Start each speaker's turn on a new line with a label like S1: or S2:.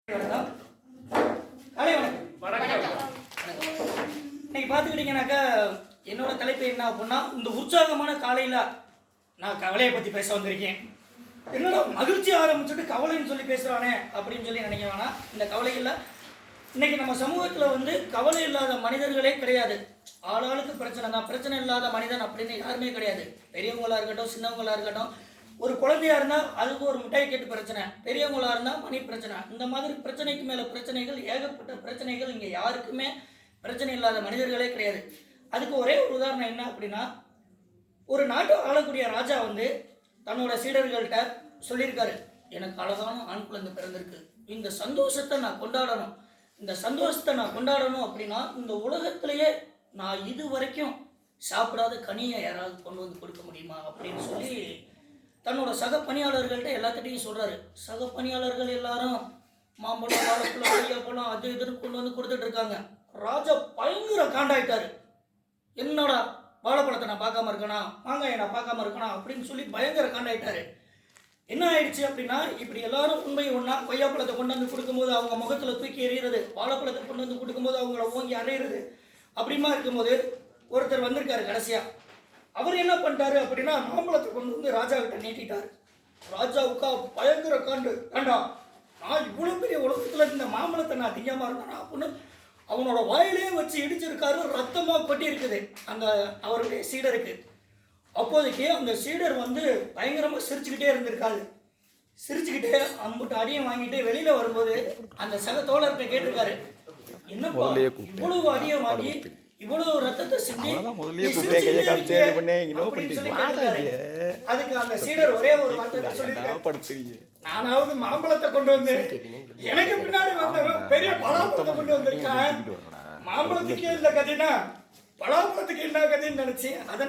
S1: வணக்கம். காலை வணக்கம். இன்னைக்கு பார்த்துக்கிட்டீங்கன்னாக்கா என்னோட தலைப்பு என்ன அப்படின்னா, இந்த உற்சாகமான காலையில் நான் கவலையை பற்றி பேச வந்திருக்கேன். என்னடா மகிழ்ச்சி ஆரம்பிச்சுட்டு கவலைன்னு சொல்லி பேசுகிறானே அப்படின்னு சொல்லி நினைக்க வேணாம். இந்த கவலையில் இன்னைக்கு நம்ம சமூகத்தில் கவலை இல்லாத மனிதர்களே கிடையாது. ஆளாளுக்கு பிரச்சனை தான். பிரச்சனை இல்லாத மனிதன் அப்படின்னு யாருமே கிடையாது. பெரியவங்களாக இருக்கட்டும், சின்னவங்களாக இருக்கட்டும், ஒரு குழந்தையா இருந்தால் அதுக்கு ஒரு மிட்டாய் கேட்டு பிரச்சனை, பெரியவங்களா இருந்தால் மணி பிரச்சனை, இந்த மாதிரி பிரச்சனைக்கு மேலே பிரச்சனைகள், ஏகப்பட்ட பிரச்சனைகள். இங்கே யாருக்குமே பிரச்சனை இல்லாத மனிதர்களே கிடையாது. அதுக்கு ஒரே ஒரு உதாரணம் என்ன அப்படின்னா, ஒரு நாட்டை ஆளக்கூடிய ராஜா தன்னோட சீடர்கள்ட்ட சொல்லியிருக்காரு, எனக்கு அழகான ஆண் குழந்தை பிறந்திருக்கு, இந்த சந்தோஷத்தை நான் கொண்டாடணும். இந்த சந்தோஷத்தை நான் கொண்டாடணும் அப்படின்னா இந்த உலகத்திலேயே நான் இது வரைக்கும் சாப்பிடாத கனியை யாராவது கொண்டு வந்து கொடுக்க முடியுமா அப்படின்னு சொல்லி தன்னோட சக பணியாளர்கள்ட்ட எல்லாத்திட்டையும் சொல்கிறாரு. சக பணியாளர்கள் எல்லாரும் மாம்பழம், வாழைப்பழம், கொய்யாப்பழம் அது இதுன்னு கொண்டு வந்து கொடுத்துட்டு இருக்காங்க. ராஜா பயங்கர காண்டாயிட்டாரு. என்னடா வாழைப்பழத்தை நான் பார்க்காம இருக்கேனா, மாங்காயை நான் பார்க்காம இருக்கேனா அப்படின்னு சொல்லி பயங்கர காண்டாயிட்டாரு. என்ன ஆயிடுச்சு அப்படின்னா, இப்படி எல்லாரும் உண்மை ஒன்றா கொய்யாப்பழத்தை கொண்டு வந்து கொடுக்கும்போது அவங்க முகத்தில் தூக்கி எறிகிறது, வாழைப்பழத்தை கொண்டு வந்து கொடுக்கும்போது அவங்கள ஓங்கி அறையிறது, அப்படிமா இருக்கும்போது ஒருத்தர் வந்திருக்காரு கடைசியாக. அவர் என்ன பண்ணிட்டாரு அப்படின்னா, மாம்பழத்தை கொண்டு வந்து ராஜா கிட்ட நீட்டிட்டாரு. ராஜாவுக்கா பயங்கர காண்டு, வேண்டா நான் இவ்வளோ பெரிய உலகத்தில் இந்த மாம்பழத்தை நான் திங்காமல் இருந்தேனா அப்படின்னு அவனோட வாயிலே வச்சு இடிச்சிருக்காரு. ரத்தமாக கொட்டி இருக்குது அந்த அவருடைய சீடருக்கு. அப்போதைக்கு அந்த சீடர் பயங்கரமாக சிரிச்சுக்கிட்டே இருந்திருக்காரு. சிரிச்சுக்கிட்டே அம்புட்டு அடியை வாங்கிட்டு வெளியில் வரும்போது அந்த சக தோழர்கிட்ட கேட்டிருக்காரு, என்னப்பா இவ்வளவு அடியை வாங்கி இவ்வளவு ரத்தத்தை சிந்தி அதுக்கு அந்த சீடர் ஒரே ஒரு வார்த்தை சொல்லிருக்காரு, நானாவது மாம்பழத்தை கொண்டு வந்து எனக்கு பின்னாடி பெரிய பலாப்பழத்தை கொண்டு வந்திருக்கேன், மாம்பழத்துக்கே இல்லை கதைனா பலாப்பழத்துக்கு என்ன கதைன்னு நினைச்சு அதை